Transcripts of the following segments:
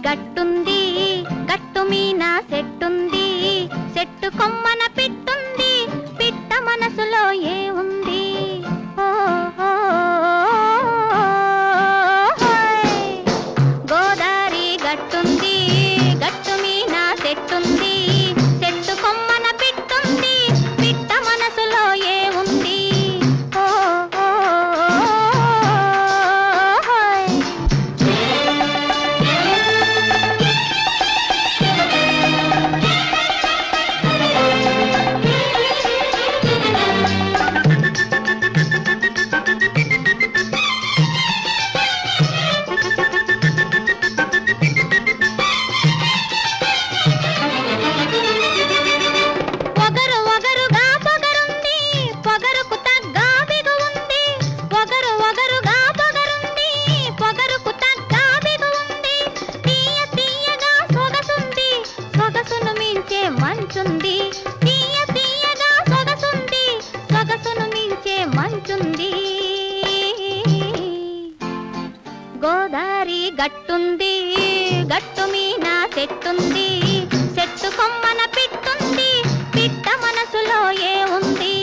గట్టుంది గట్టు మీన సెట్టుంది చెట్టు కొమ్మన పిట్టుంది పిట్ట మనసులో ఏ ఉంది గోదారి గట్టుంది గట్టు మీన సెట్టుంది చెట్టు కొమ్మన పిట్టుంది పిట్ట మనసులో ఏ ఉంది మంచుంది తీయ తీయగా సొగసుంది సొగసును మించే మంచుంది గోదారి గట్టుంది గట్టు మీన చెట్టుంది చెట్టు కొమ్మన పిట్టుంది పిట్ట మనసులో ఏ ఉంది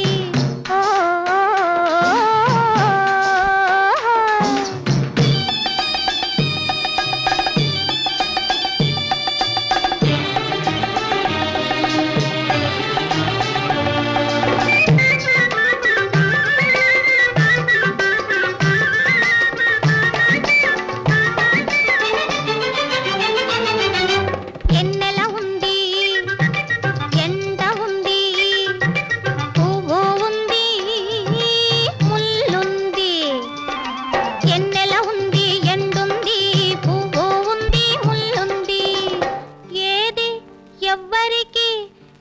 ఎవ్వరికి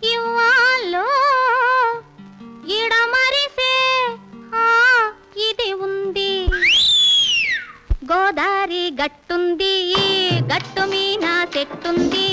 ఇవ్వాలో ఇడమరిసే ఇది ఉంది గోదారి గట్టుంది గట్టు మీన చెట్టుంది